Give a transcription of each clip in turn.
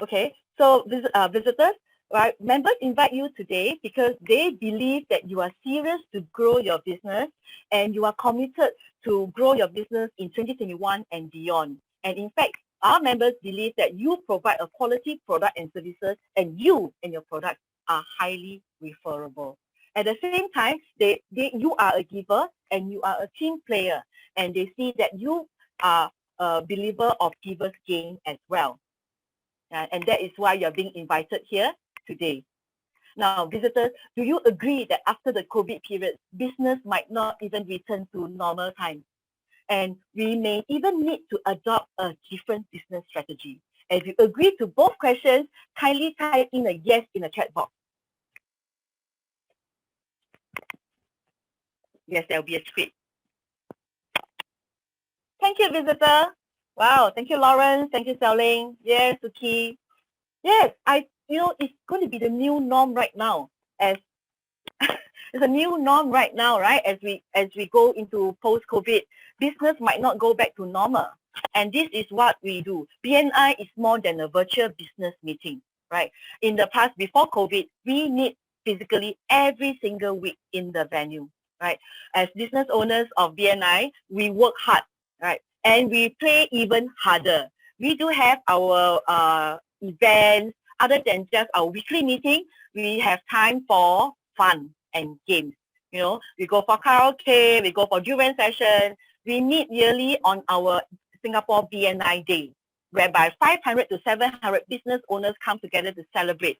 Okay, so visitors, right? Members invite you today because they believe that you are serious to grow your business and you are committed to grow your business in 2021 and beyond. And in fact, our members believe that you provide a quality product and services, and you and your products are highly referable. At the same time, you are a giver and you are a team player, and they see that you are a believer of givers gain as well. And that is why you're being invited here today. Now, visitors, do you agree that after the COVID period, business might not even return to normal times? And we may even need to adopt a different business strategy. If you agree to both questions, kindly type in a yes in the chat box. Yes, there will be a script. Thank you, visitor. Wow, thank you, Lawrence. Thank you, Xiaoling. Yes, Suki. Yes, it's going to be the new norm right now. As it's a new norm right now, right? As we go into post-COVID, business might not go back to normal. And this is what we do. BNI is more than a virtual business meeting, right? In the past, before COVID, we meet physically every single week in the venue, right? As business owners of BNI, we work hard, right? And we play even harder. We do have our events. Other than just our weekly meeting, we have time for fun and games. You know, we go for karaoke, we go for durian session. We meet yearly on our Singapore BNI Day, whereby 500 to 700 business owners come together to celebrate.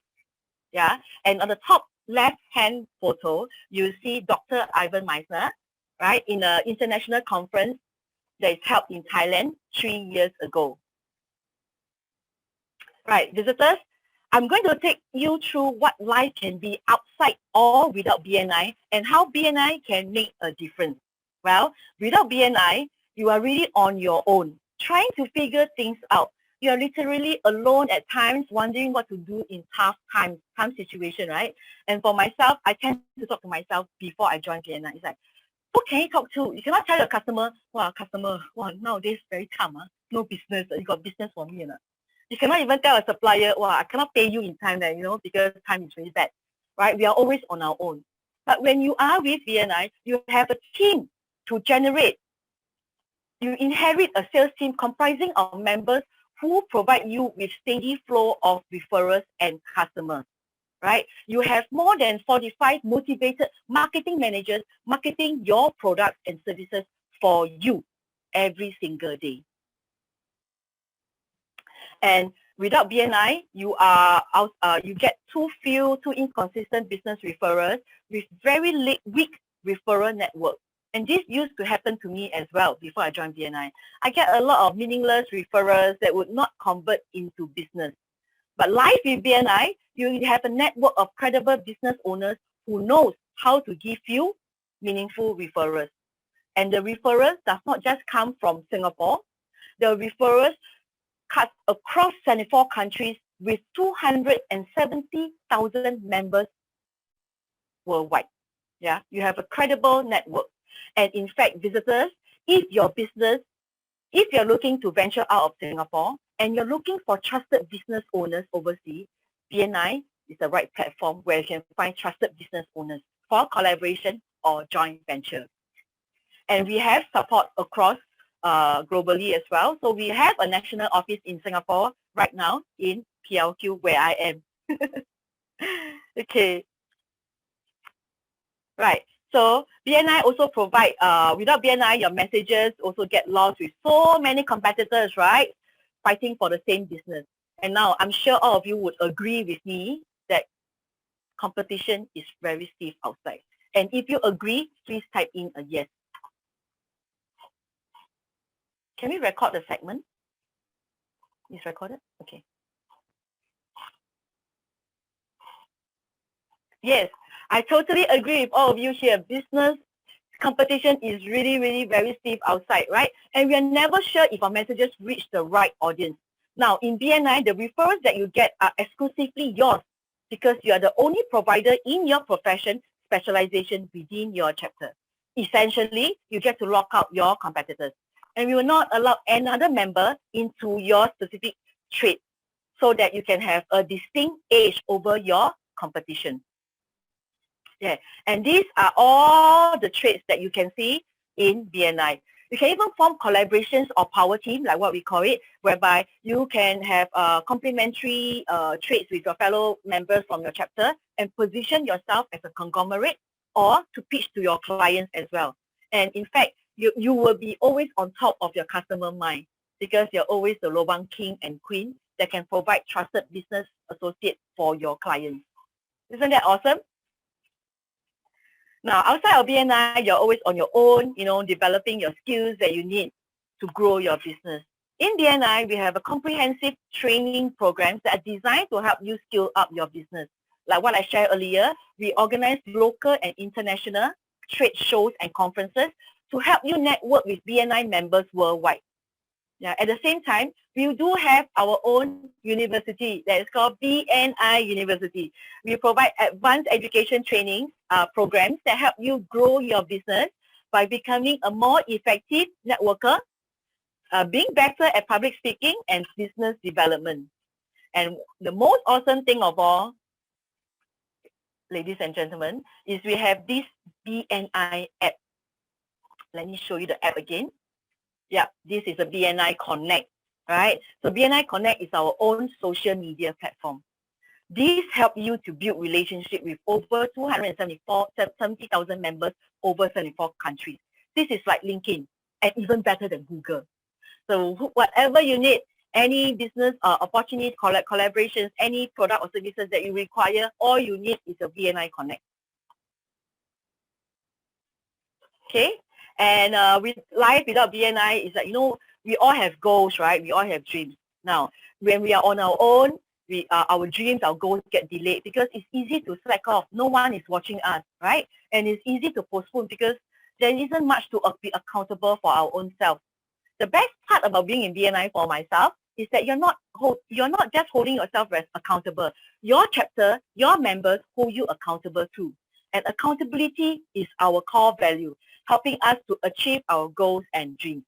Yeah, and on the top left-hand photo, you see Dr. Ivan Meisner, right, in an international conference that is held in Thailand 3 years ago. Right, visitors, I'm going to take you through what life can be outside or without BNI and how BNI can make a difference. Well, without BNI, you are really on your own, trying to figure things out. You are literally alone at times, wondering what to do in tough times, time situation, right? And for myself, I tend to talk to myself before I join BNI. It's like, who can you talk to? You cannot tell your customer, nowadays very calm, no business. You got business for me, You cannot even tell a supplier, I cannot pay you in time, because time is really bad, right? We are always on our own. But when you are with BNI, you have a team to generate. You inherit a sales team comprising of members who provide you with steady flow of referrals and customers, right? You have more than 45 motivated marketing managers marketing your products and services for you every single day. And without BNI, you get too few, too inconsistent business referrals with very weak referral network. And this used to happen to me as well before I joined BNI. I get a lot of meaningless referrals that would not convert into business. But live with BNI, you have a network of credible business owners who knows how to give you meaningful referrals. And the referrals does not just come from Singapore. The referrals cut across 74 countries with 270,000 members worldwide. Yeah, you have a credible network. And in fact, visitors, if you're looking to venture out of Singapore and you're looking for trusted business owners overseas, BNI is the right platform where you can find trusted business owners for collaboration or joint venture. And we have support across globally as well. So we have a national office in Singapore right now in PLQ where I am. Okay. Right. So BNI also provide, without BNI, your messages also get lost with so many competitors, right? Fighting for the same business. And now I'm sure all of you would agree with me that competition is very stiff outside. And if you agree, please type in a yes. Can we record the segment? Is recorded? Okay. Yes, I totally agree with all of you here. Business competition is really, really very stiff outside, right? And we are never sure if our messages reach the right audience. Now, in BNI, the referrals that you get are exclusively yours because you are the only provider in your profession specialization within your chapter. Essentially, you get to lock out your competitors. and we will not allow another member into your specific trade so that you can have a distinct edge over your competition. Yeah, and these are all the traits that you can see in BNI. You can even form collaborations or power team, like what we call it, whereby you can have complementary traits with your fellow members from your chapter and position yourself as a conglomerate or to pitch to your clients as well. And in fact, you will be always on top of your customer mind because you're always the lobang king and queen that can provide trusted business associate for your clients. Isn't that awesome? Now, outside of BNI, you're always on your own, developing your skills that you need to grow your business. In BNI, we have a comprehensive training programs that are designed to help you skill up your business. Like what I shared earlier, we organize local and international trade shows and conferences to help you network with BNI members worldwide. Yeah, at the same time, we do have our own university that is called BNI University. We provide advanced education training programs that help you grow your business by becoming a more effective networker, being better at public speaking and business development. And the most awesome thing of all, ladies and gentlemen, is we have this BNI app. Let me show you the app again. Yeah, this is a BNI Connect, right? So BNI Connect is our own social media platform. These help you to build relationship with over 70,000 members over 74 countries. This is like LinkedIn and even better than Google. So whatever you need, any business opportunities, collaborations, any product or services that you require, all you need is a BNI Connect. Okay? And with life without BNI is that, we all have goals, right? We all have dreams. Now, when we are on our own, our dreams, our goals get delayed because it's easy to slack off. No one is watching us, right? And it's easy to postpone because there isn't much to be accountable for our own self. The best part about being in BNI for myself is that you're not just holding yourself as accountable. Your chapter, your members hold you accountable too. And accountability is our core value, helping us to achieve our goals and dreams.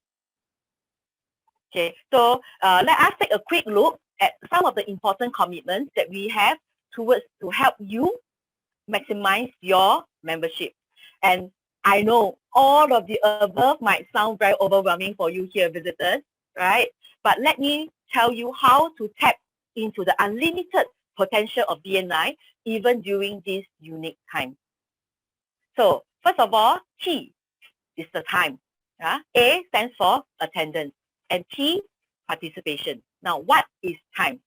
Okay, so let us take a quick look at some of the important commitments that we have to help you maximize your membership. And I know all of the above might sound very overwhelming for you here, visitors, right? But let me tell you how to tap into the unlimited potential of BNI even during this unique time. So first of all, T is the time. A stands for attendance and T, participation. Now, what is time?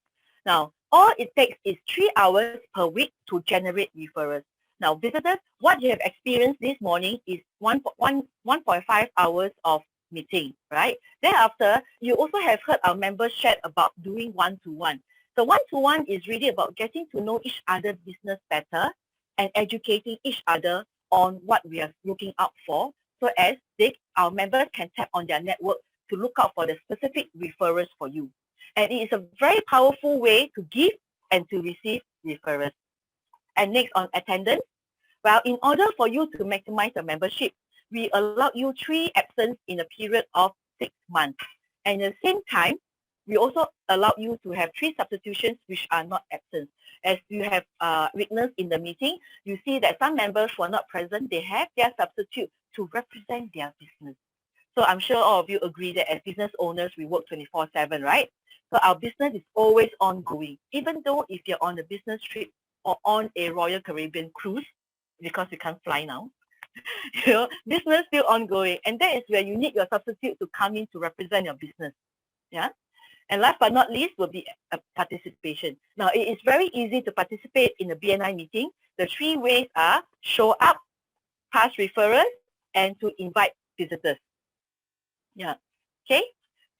Now, all it takes is 3 hours per week to generate referrals. Now, visitors, what you have experienced this morning is 1.5 hours of meeting, right? Thereafter, you also have heard our members chat about doing one-to-one. So one-to-one is really about getting to know each other's business better and educating each other on what we are looking out for, so as our members can tap on their network to look out for the specific referrals for you. And it is a very powerful way to give and to receive referrals. And next, on attendance, well, in order for you to maximize your membership, we allow you 3 absence in a period of 6 months. And at the same time, we also allow you to have 3 substitutions which are not absent. As you have witnessed in the meeting, you see that some members who are not present, they have their substitute to represent their business. So I'm sure all of you agree that as business owners, we work 24/7, right? So our business is always ongoing. Even though if you're on a business trip or on a Royal Caribbean cruise, because we can't fly now, business still ongoing. And that is where you need your substitute to come in to represent your business. Yeah. And last but not least will be participation. Now, it is very easy to participate in a BNI meeting. The 3 ways are show up, pass referrals, and to invite visitors. Yeah. Okay.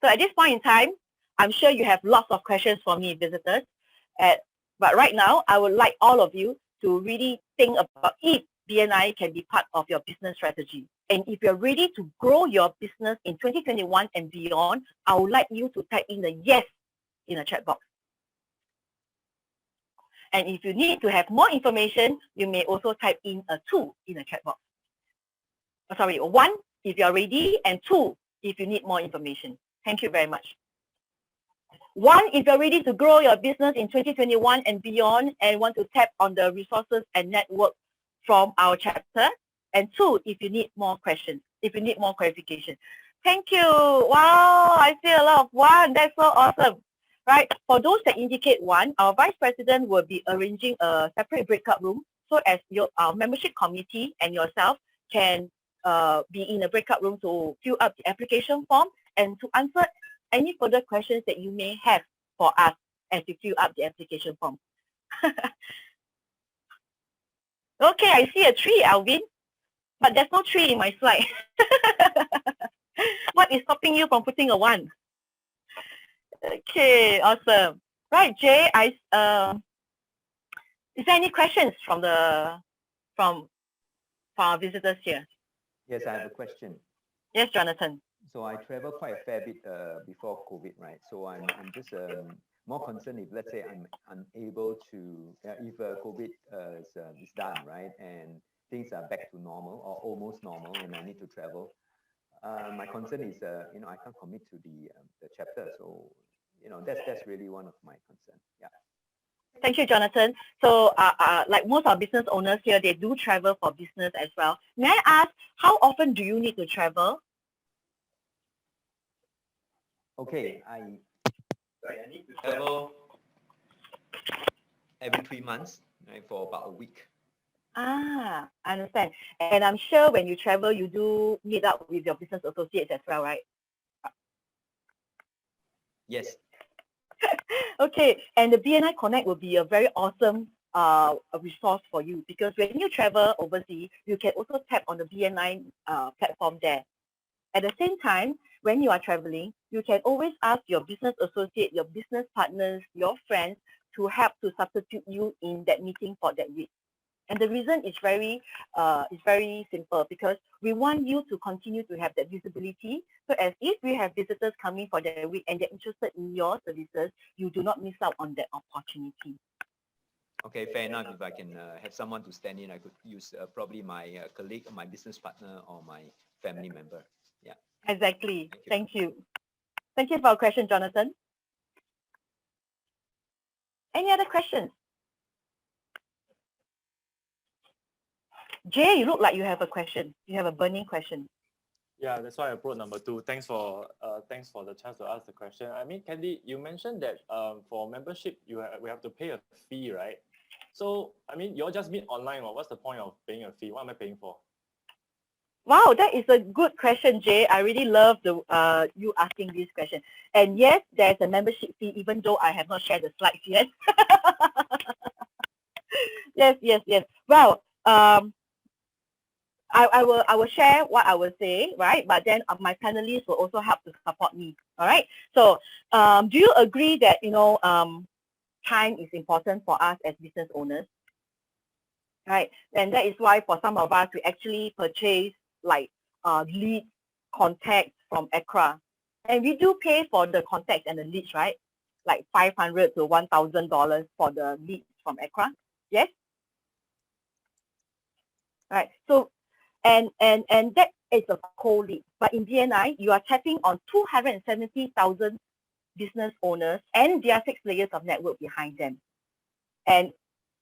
So at this point in time, I'm sure you have lots of questions for me, visitors. But right now, I would like all of you to really think about if BNI can be part of your business strategy. And if you're ready to grow your business in 2021 and beyond, I would like you to type in the yes in the chat box. And if you need to have more information, you may also type in a 2 in the chat box. Sorry, 1 if you're ready and 2 if you need more information. Thank you very much. One, if you're ready to grow your business in 2021 and beyond and want to tap on the resources and network from our chapter. And two, if you need more questions, if you need more clarification. Thank you. Wow, I see a lot of one. That's so awesome. Right. For those that indicate one, our vice president will be arranging a separate breakout room so as our membership committee and yourself can be in a breakout room to fill up the application form and to answer any further questions that you may have for us as you fill up the application form. Okay, I see a 3, Alvin, but there's no 3 in my slide. What is stopping you from putting a 1? Okay, awesome. Right, Jay, is there any questions from our visitors here? Yes, I have a question. Yes, Jonathan. So I travel quite a fair bit before COVID, right? So I'm just more concerned if, let's say, I'm unable to, if COVID is done, right, and things are back to normal or almost normal, and I need to travel. My concern is, I can't commit to the chapter, so that's really one of my concerns. Yeah. Thank you, Jonathan. So, like most of our business owners here, they do travel for business as well. May I ask, how often do you need to travel? Okay, I need to travel every 3 months, right, for about a week. I understand. And I'm sure when you travel, you do meet up with your business associates as well, right? Yes. Okay, and the BNI Connect will be a very awesome a resource for you because when you travel overseas, you can also tap on the BNI platform there. At the same time, when you are traveling, you can always ask your business associate, your business partners, your friends to help to substitute you in that meeting for that week. And the reason is very simple because we want you to continue to have that visibility. So as if we have visitors coming for that week and they're interested in your services, you do not miss out on that opportunity. Okay, fair enough. If I can have someone to stand in, I could use probably my colleague, my business partner, or my family member. Yeah. Exactly. Thank you. Thank you for your question, Jonathan. Any other questions? Jay, you look like you have a question. You have a burning question. Yeah, that's why I brought number 2. Thanks for the chance to ask the question. I mean, Candy, you mentioned that for membership, we have to pay a fee, right? So, I mean, you all just meet online, or what's the point of paying a fee? What am I paying for? Wow, that is a good question, Jay. I really love you asking this question. And yes, there's a membership fee, even though I have not shared the slides yet. Yes. Well, I will share what I will say, right? But then my panelists will also help to support me. All right. So, do you agree that time is important for us as business owners? Right, and that is why for some of us we actually purchase like lead contacts from Accra, and we do pay for the contacts and the leads, right? Like $500 to $1,000 for the leads from Accra. Yes. Right. So, and that is a cold lead. But in BNI, you are tapping on 270,000 business owners and their 6 layers of network behind them. And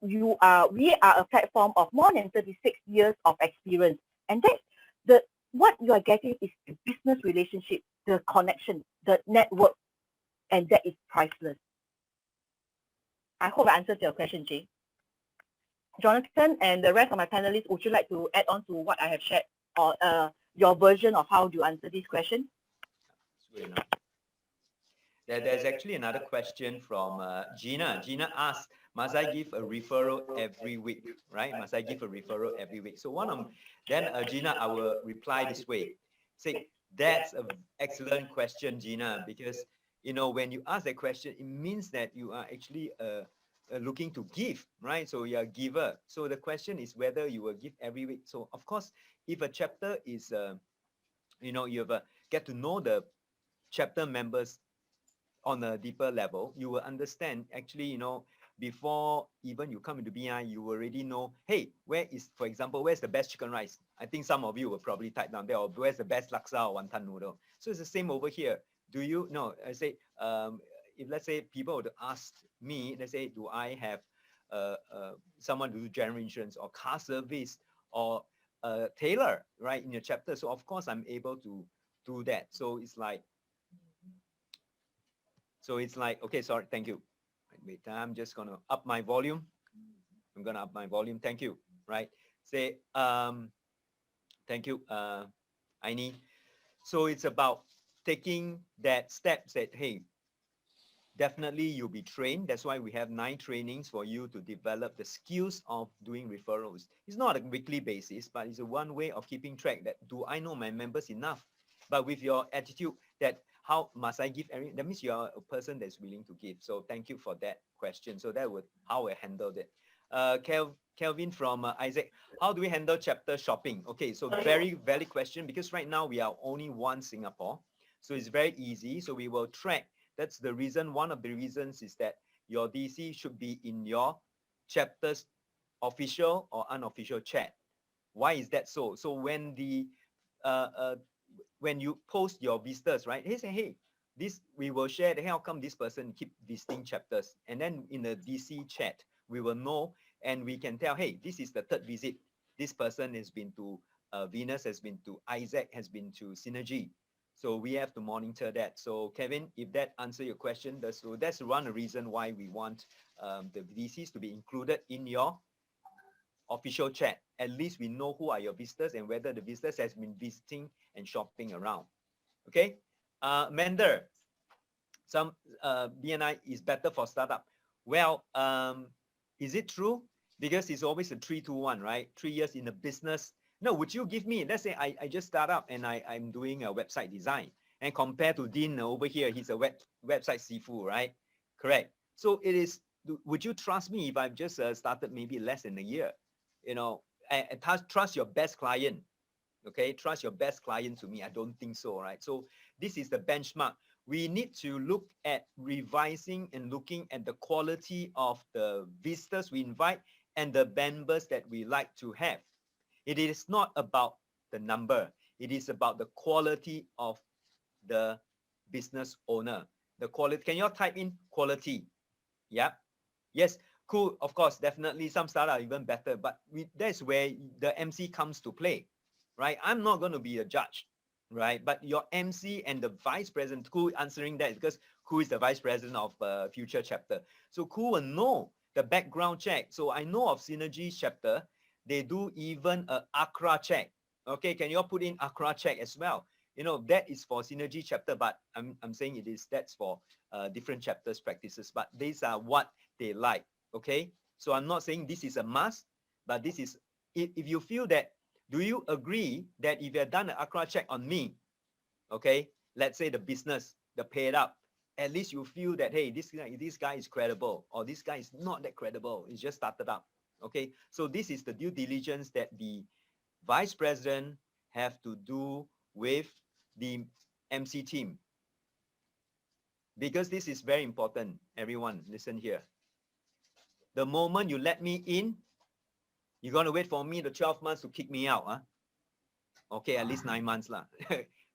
we are a platform of more than 36 years of experience. And that's what you are getting is the business relationship, the connection, the network, and that is priceless. I hope I answered your question, Jay. Jonathan and the rest of my panelists, would you like to add on to what I have shared or your version of how to answer this question? There's actually another question from Gina. Gina asks, must I give a referral every week, right? Must I give a referral every week? So Gina, I will reply this way. Say, that's an excellent question, Gina, because, when you ask that question, it means that you are actually looking to give, right? So you're a giver. So the question is whether you will give every week. So of course, if a chapter is, you have get to know the chapter members on a deeper level, you will understand actually, before even you come into BNI, you already know, hey, for example, where's the best chicken rice? I think some of you will probably type down there, or where's the best laksa or wonton noodle? So it's the same over here. Do you know? I say, if let's say people would ask me, let's say, do I have someone to do general insurance or car service or tailor, right, in your chapter? So of course I'm able to do that. So it's like, okay, sorry, thank you. Wait, I'm just gonna up my volume. I'm gonna up my volume. Thank you. Right. Say, thank you, Aini. So it's about taking that steps that, hey, definitely you'll be trained. That's why we have 9 trainings for you to develop the skills of doing referrals. It's not a weekly basis, but it's a one way of keeping track that, do I know my members enough? But with your attitude that, how must I give everything? That means you are a person that's willing to give. So thank you for that question. So that would how I handled it. Kelvin from Isaac, how do we handle chapter shopping? Okay, so very valid question, because right now we are only one Singapore. So it's very easy. So we will track. That's the reason. One of the reasons is that your DC should be in your chapter's official or unofficial chat. Why is that so? So when the when you post your visitors, right? Hey, say, hey, this we will share. Hey, how come this person keep visiting chapters? And then in the DC chat, we will know, and we can tell, hey, this is the 3rd visit. This person has been to Venus, has been to Isaac, has been to Synergy. So we have to monitor that. So Kevin, if that answers your question, that's one reason why we want the VCs to be included in your official chat. At least we know who are your visitors and whether the visitors has been visiting and shopping around. Okay, Mender, some BNI is better for startup. Well, is it true? Because it's always a 3-2-1, right? 3 years in the business. No, would you give me, let's say I just start up and I'm doing a website design, and compared to Dean over here, he's a website sifu, right? Correct. So it is, would you trust me if I've just started maybe less than a year? You know, and trust your best client. Okay, trust your best client to me. I don't think so, right? So this is the benchmark. We need to look at revising and looking at the quality of the visitors we invite and the members that we like to have. It is not about the number. It is about the quality of the business owner. The quality. Can you all type in quality? Yeah. Yes. Cool. Of course, definitely some startups are even better, but that's where the MC comes to play, right? I'm not going to be a judge, right? But your MC and the vice president, Koo answering that, because Koo is the vice president of future chapter. So Koo will know the background check. So I know of Synergy chapter, they do even a ACRA check. Okay, can you all put in ACRA check as well? You know, that is for Synergy chapter, but I'm saying that's for different chapters practices, but these are what they like. Okay, so I'm not saying this is a must, but this is, if you feel that, do you agree that if you have done an ACRA check on me, okay, let's say the business, the paid up, at least you feel that, hey, this guy is credible, or this guy is not that credible, it's just started up. Okay, so this is the due diligence that the vice president have to do with the MC team. Because this is very important, everyone, listen here. The moment you let me in, you're going to wait for me the 12 months to kick me out, huh? Okay, at least 9 months lah.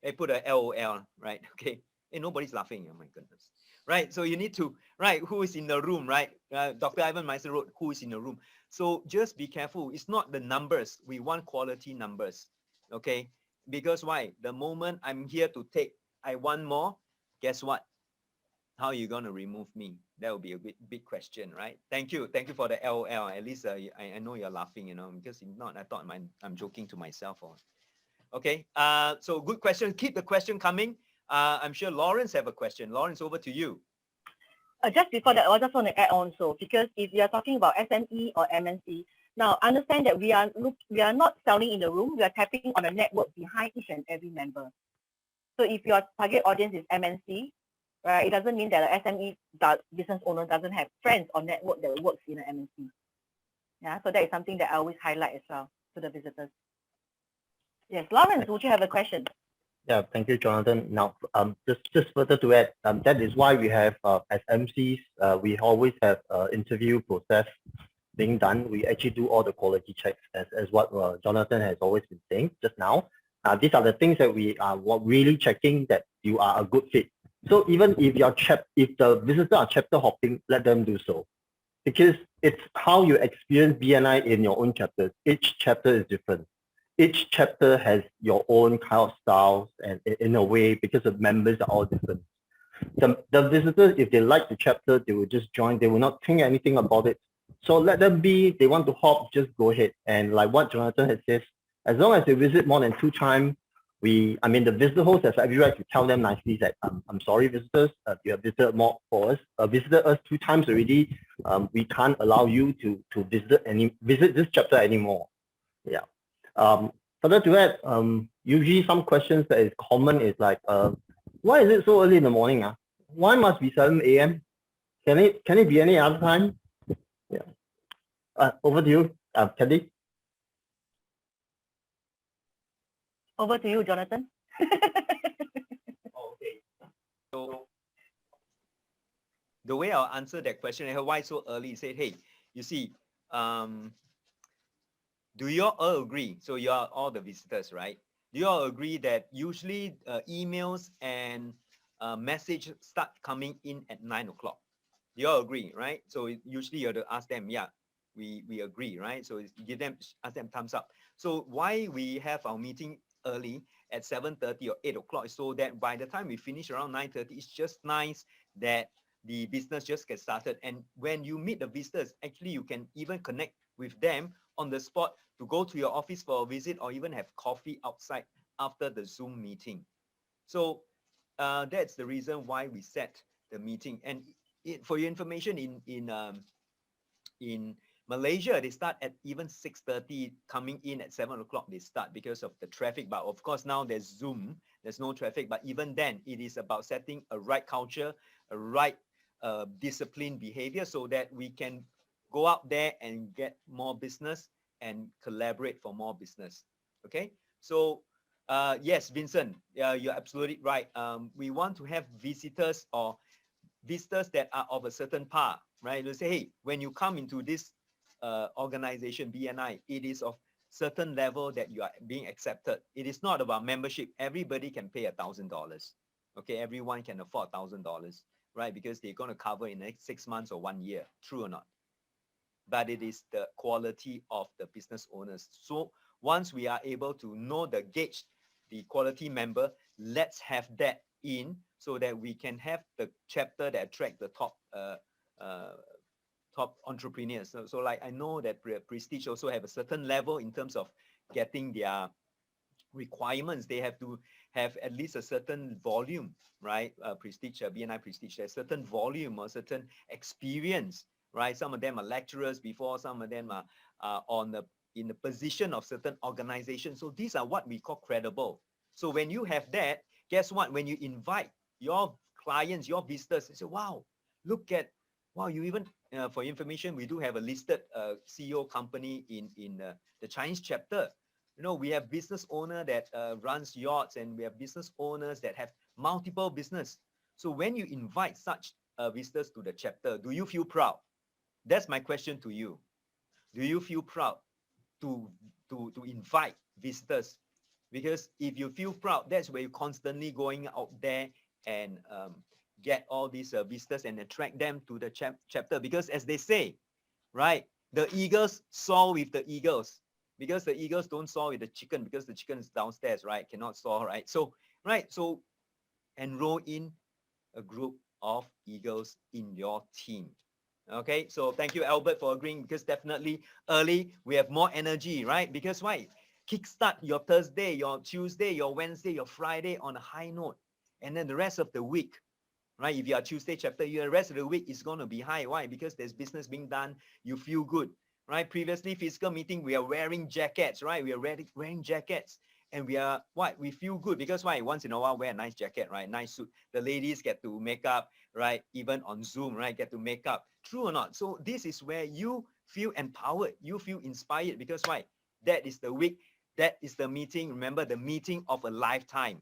They put a LOL, right? Okay. Hey, nobody's laughing, oh my goodness. Right, so you need to, right, who is in the room, right? Dr. Ivan Meister wrote, who is in the room? So just be careful. It's not the numbers. We want quality numbers, okay? Because why? The moment I'm here to take, I want more, guess what? How are you going to remove me? That would be a big question, right? Thank you. Thank you for the LOL. At least I know you're laughing, you know, because if not, I thought I'm joking to myself. Okay, so good question. Keep the question coming. I'm sure Lawrence have a question. Lawrence, over to you. Just before that, I just want to add on, so because if you are talking about SME or MNC, now understand that we are not selling in the room. We are tapping on a network behind each and every member. So if your target audience is MNC, right, it doesn't mean that an SME business owner doesn't have friends or network that works in an MNC. Yeah, so that is something that I always highlight as well to the visitors. Yes, Lawrence, would you have a question? Yeah, thank you, Jonathan. Now, just further to add, that is why we have, as MCs, we always have interview process being done, we actually do all the quality checks as what Jonathan has always been saying just now. These are the things that we are really checking that you are a good fit. So even if if the visitors are chapter hopping, let them do so, because it's how you experience BNI in your own chapters. Each chapter is different. Each chapter has your own kind of styles, and in a way, because the members are all different. The visitors, if they like the chapter, they will just join. They will not think anything about it. So let them be. They want to hop, just go ahead. And like what Jonathan has said, as long as they visit more than 2 times, the visitor host has every right to tell them nicely that I'm sorry, visitors, you have visited more for us, visited us 2 times already. We can't allow you to visit this chapter anymore. Yeah. Further to that, usually some questions that is common is like, why is it so early in the morning? Why must be 7 a.m.? Can it be any other time? Yeah. Over to you, Candy. Over to you, Jonathan. Okay. So the way I'll answer that question, why so early, say, hey, you see, do you all agree? So you are all the visitors, right? Do you all agree that usually emails and message start coming in at 9 o'clock? Do you all agree, right? So usually you have to ask them, yeah, we agree, right? So ask them thumbs up. So why we have our meeting early at 7:30 or 8 o'clock, so that by the time we finish around 9:30, it's just nice that the business just gets started. And when you meet the visitors, actually you can even connect with them on the spot to go to your office for a visit or even have coffee outside after the Zoom meeting. So that's the reason why we set the meeting. And for your information, in Malaysia, they start at even 6:30, coming in at 7 o'clock they start because of the traffic. But of course, now there's Zoom, there's no traffic. But even then, it is about setting a right culture, a right disciplined behavior so that we can go out there and get more business and collaborate for more business. Okay, so yes, Vincent, you're absolutely right. We want to have visitors that are of a certain par, right? They say, hey, when you come into this organization, BNI, it is of certain level that you are being accepted. It is not about membership. Everybody can pay $1,000. Okay, everyone can afford $1,000, right? Because they're going to cover in the next 6 months or 1 year, true or not? But it is the quality of the business owners. So once we are able to know the gauge, the quality member, let's have that in so that we can have the chapter that attract the top top entrepreneurs. So like I know that Prestige also have a certain level in terms of getting their requirements. They have to have at least a certain volume, right? Prestige, BNI Prestige, a certain volume or certain experience, right? Some of them are lecturers before, some of them are in the position of certain organizations. So these are what we call credible. So when you have that, guess what? When you invite your clients, your visitors, they say, wow, look at, wow, you even, for information, we do have a listed CEO company in the Chinese chapter. You know, we have business owner that runs yachts, and we have business owners that have multiple business. So when you invite such visitors to the chapter, do you feel proud? That's my question to you. Do you feel proud to invite visitors? Because if you feel proud, that's where you're constantly going out there and get all these visitors and attract them to the chapter. Because as they say, right, the eagles soar with the eagles, because the eagles don't soar with the chicken, because the chicken is downstairs, right? Cannot soar, right? So, right, so enroll in a group of eagles in your team. Okay, so thank you, Albert, for agreeing, because definitely early we have more energy, right? Because why? Kickstart your Thursday, your Tuesday, your Wednesday, your Friday on a high note. And then the rest of the week, right? If you are Tuesday chapter, the rest of the week is going to be high. Why? Because there's business being done. You feel good, right? Previously, physical meeting, we are wearing jackets, right? We are wearing jackets. And we are, what? We feel good because why? Once in a while, wear a nice jacket, right? Nice suit. The ladies get to make up, right? Even on Zoom, right? Get to make up. True or not? So this is where you feel empowered. You feel inspired because why? That is the week. That is the meeting. Remember, the meeting of a lifetime.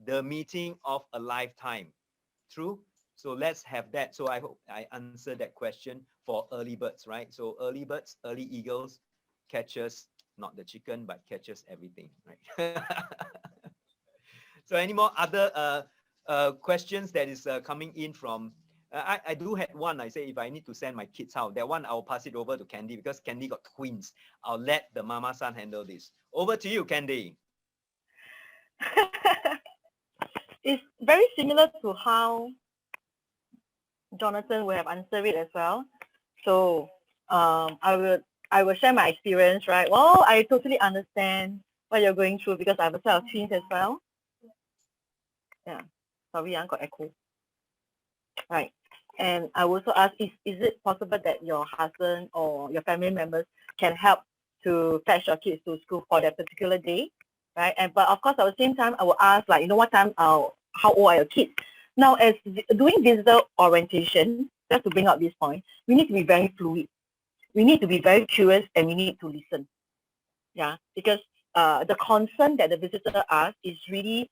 The meeting of a lifetime. True? So let's have that. So I hope I answered that question. for early birds, right? So early birds, early eagles catches not the chicken, but catches everything, right? So any more other questions that is coming in from, I do have one. I say if I need to send my kids out, that one I'll pass it over to Candy because Candy got twins. I'll let the mama son handle this. Over to you, Candy. It's very similar to how Jonathan will have answered it as well. So I will share my experience, right? Well, I totally understand what you're going through because I have a set of twins as well. Yeah, sorry, I got echo. Right. And I also ask, is it possible that your husband or your family members can help to fetch your kids to school for that particular day, right? And but of course, at the same time, I will ask, like, what time, how old are your kids? Now, as doing visitor orientation, just to bring up this point, we need to be very fluid. We need to be very curious and we need to listen. Yeah, because the concern that the visitor asks is really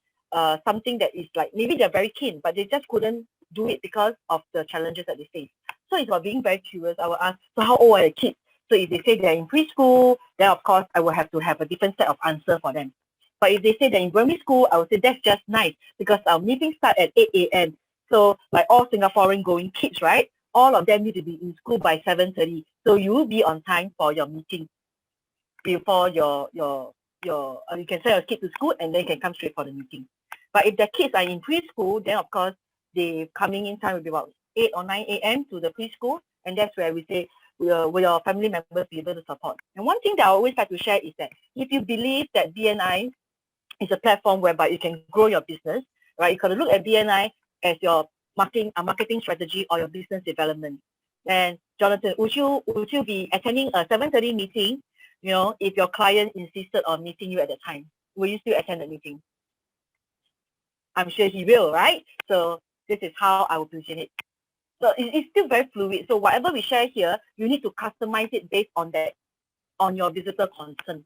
something that is like, maybe they're very keen, but they just couldn't do it because of the challenges that they face. So it's about being very curious. I will ask, so how old are the kids? So if they say they're in preschool, then of course I will have to have a different set of answer for them. But if they say they're in primary school, I will say that's just nice because our meeting start at 8 a.m. So like all Singaporean going kids, right? All of them need to be in school by 7:30. So you will be on time for your meeting before you can send your kid to school and then you can come straight for the meeting. But if the kids are in preschool, then of course the coming in time will be about 8 or 9 a.m. to the preschool, and that's where we say, will your family members be able to support? And one thing that I always like to share is that if you believe that BNI is a platform whereby you can grow your business, right? You got to look at BNI as your marketing strategy or your business development. And Jonathan, would you be attending a 7:30 meeting? If your client insisted on meeting you at the time, will you still attend the meeting? I'm sure he will, right? So this is how I will position it. So it's still very fluid. So whatever we share here, you need to customize it based on that, on your visitor concern.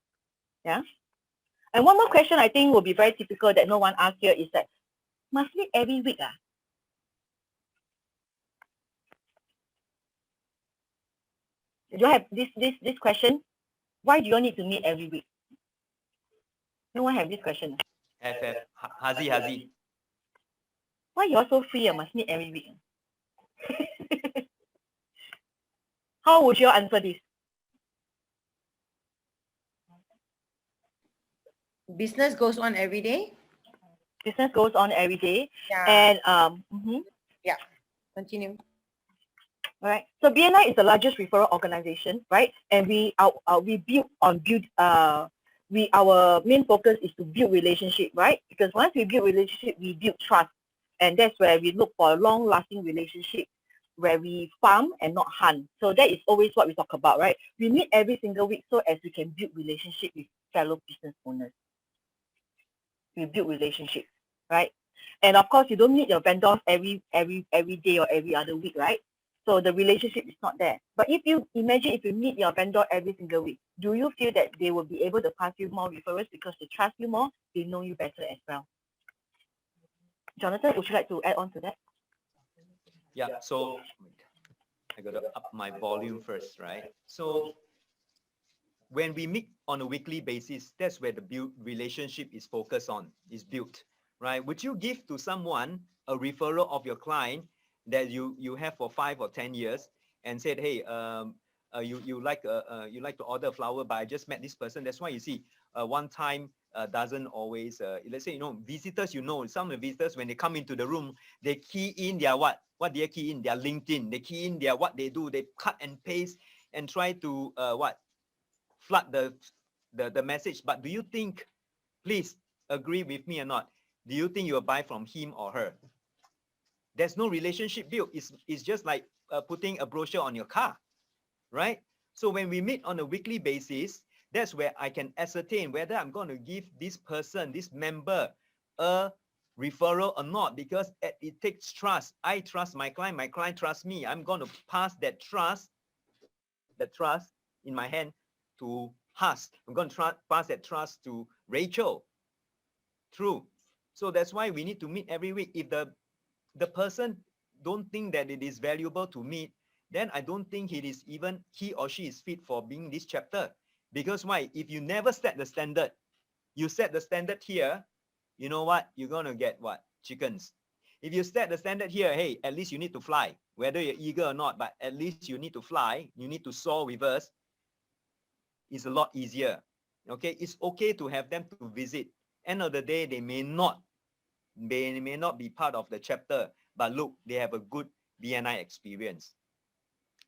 Yeah. And one more question I think will be very typical that no one asked here is that, must meet every week? You have this question? Why do you need to meet every week? No one have this question. FF, Hazi. Why you all so free and must meet every week? How would you answer this? Business goes on every day. Business goes on every day. Yeah. And Yeah. Continue. all right. So BNI is the largest referral organization, right? And our main focus is to build relationship, right? Because once we build relationship, we build trust, and that's where we look for a long-lasting relationship, where we farm and not hunt. So that is always what we talk about, right? We meet every single week so as we can build relationship with fellow business owners. We build relationship, right? And of course, you don't meet your vendors every day or every other week, right? So the relationship is not there. But if you imagine if you meet your vendor every single week, do you feel that they will be able to pass you more referrals because they trust you more, they know you better as well? Jonathan, would you like to add on to that? Yeah, so I got to up my volume first, right? So when we meet on a weekly basis, that's where the relationship is focused on, is built, right? Would you give to someone a referral of your client that you have for 5 or 10 years and said, hey, you like to order a flower, but I just met this person. That's why you see one time doesn't always, let's say, visitors, some of the visitors, when they come into the room, they key in their what do they key in? Their LinkedIn. They key in their what they do. They cut and paste and try to flood the message. But do you think, please agree with me or not, do you think you'll buy from him or her? There's no relationship built. It's just like putting a brochure on your car, right? So when we meet on a weekly basis, that's where I can ascertain whether I'm going to give this person, this member, a referral or not, because it takes trust. I trust my client trusts me. I'm going to pass that trust in my hand to Hus. I'm going to pass that trust to Rachel. True. So that's why we need to meet every week. If the person don't think that it is valuable to meet, then I don't think he or she is fit for being this chapter. Because why? If you never set the standard, you set the standard here, you know what? You're going to get what? Chickens. If you set the standard here, hey, at least you need to fly, whether you're eager or not, but at least you need to fly, you need to soar with us. It's a lot easier. Okay, it's okay to have them to visit. End of the day, they may not be part of the chapter, but look, they have a good BNI experience.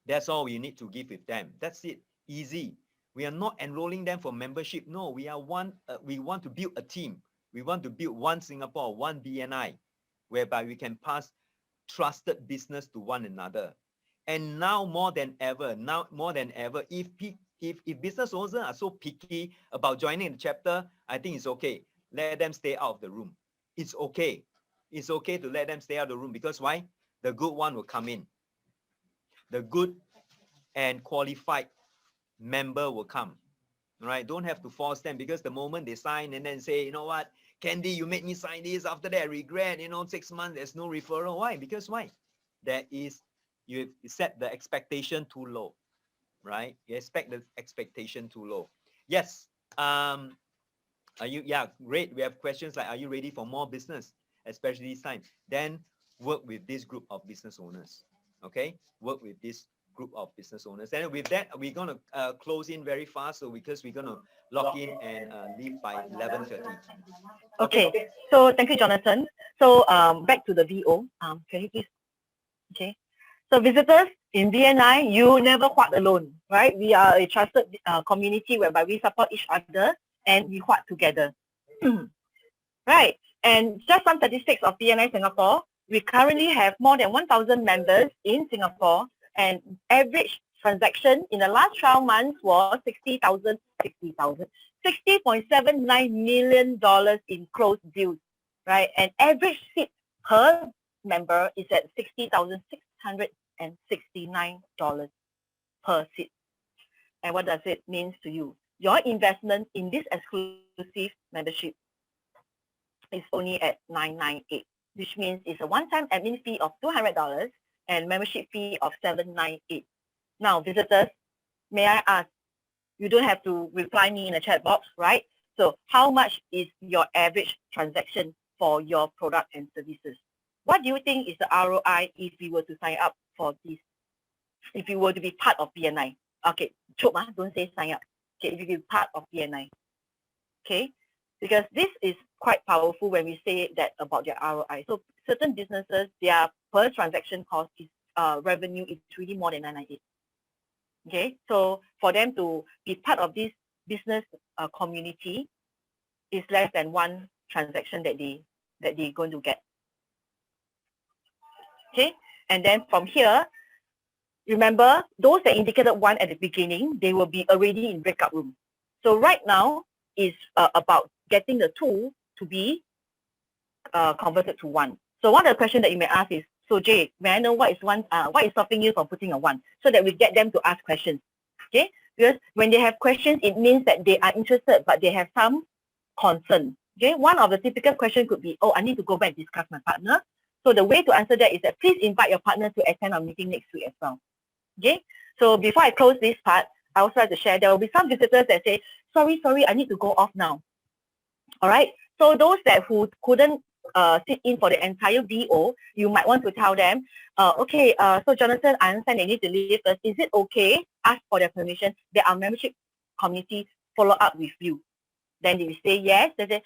That's all we need to give with them. That's it. Easy. We are not enrolling them for membership. No, we want to build a team. We want to build one Singapore, one BNI, whereby we can pass trusted business to one another. And now more than ever, if business owners are so picky about joining the chapter, I think it's okay. Let them stay out of the room. It's okay. It's okay to let them stay out of the room, because why? The good one will come in. The good and qualified member will come. Right? Don't have to force them, because the moment they sign and then say, you know what, Candy, you made me sign this, after that I regret, 6 months, there's no referral. Why? Because why? You set the expectation too low, right? You expect the expectation too low. Yes. Great. We have questions like, are you ready for more business, especially this time? Then work with this group of business owners. Okay? Work with this group of business owners. And with that, we're going to close in very fast, because we're going to log in and leave by 11:30. Okay. So thank you, Jonathan. So back to the VO. Can you please? Okay. So visitors in BNI, you never quack alone, right? We are a trusted community whereby we support each other and we quack together. Right. And just some statistics of BNI Singapore, we currently have more than 1,000 members in Singapore, and average transaction in the last 12 months was $60.79 million in closed deals, right? And average seat per member is at $60,669 per seat. And what does it mean to you? Your investment in this exclusive membership is only at $998, which means it's a one-time admin fee of $200 and membership fee of $798. Now, visitors, may I ask, you don't have to reply me in the chat box, right? So how much is your average transaction for your product and services? What do you think is the ROI if you were to sign up for this, if you were to be part of BNI? Okay, don't say sign up. Okay, if you be part of BNI. Okay, because this is quite powerful when we say that about their ROI. So certain businesses, their per transaction cost is revenue is really more than 998. Okay, so for them to be part of this business community is less than one transaction that they're going to get. Okay, and then from here, remember those that indicated one at the beginning, they will be already in breakout room. So right now is about getting the two to be converted to one. So one of the questions that you may ask is, so Jay, may I know what is stopping you from putting a one, so that we get them to ask questions? Okay, because when they have questions, it means that they are interested, but they have some concern. Okay, one of the typical questions could be, oh, I need to go back and discuss my partner. So the way to answer that is that please invite your partner to attend our meeting next week as well. Okay, so before I close this part, I also like to share, there will be some visitors that say, sorry, I need to go off now. All right, so those who couldn't sit in for the entire VO, you might want to tell them, okay, so Jonathan, I understand they need to leave us. Is it okay? Ask for their permission that our membership community follow up with you. Then they say yes. They say,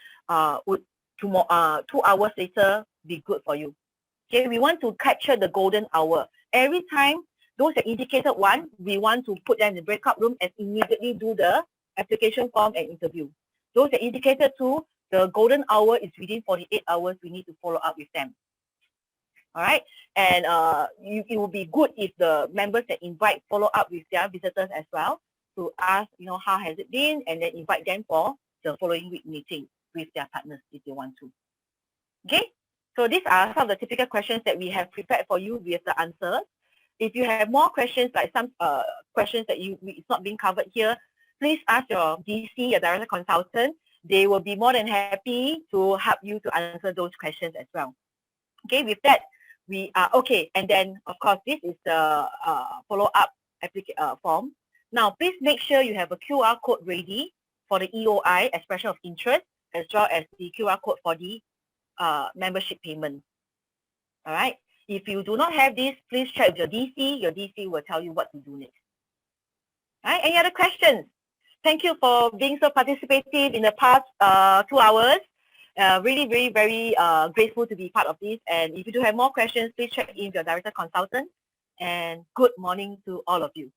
would 2 hours later be good for you? Okay, we want to capture the golden hour. Every time those that indicated one, we want to put them in the breakout room and immediately do the application form and interview. Those that indicated two, the golden hour is within 48 hours. We need to follow up with them. All right, and it will be good if the members that invite follow up with their visitors as well to ask, how has it been, and then invite them for the following week meeting with their partners if they want to. Okay, so these are some of the typical questions that we have prepared for you with the answers. If you have more questions, like some questions that it's not being covered here, please ask your DC, your director consultant. They will be more than happy to help you to answer those questions as well. Okay, with that, we are okay. And then, of course, this is the follow-up form. Now, please make sure you have a QR code ready for the EOI, expression of interest, as well as the QR code for the membership payment. All right. If you do not have this, please check with your DC. Your DC will tell you what to do next. All right. Any other questions? Thank you for being so participative in the past 2 hours. Really, really, very grateful to be part of this. And if you do have more questions, please check in with your director consultant. And good morning to all of you.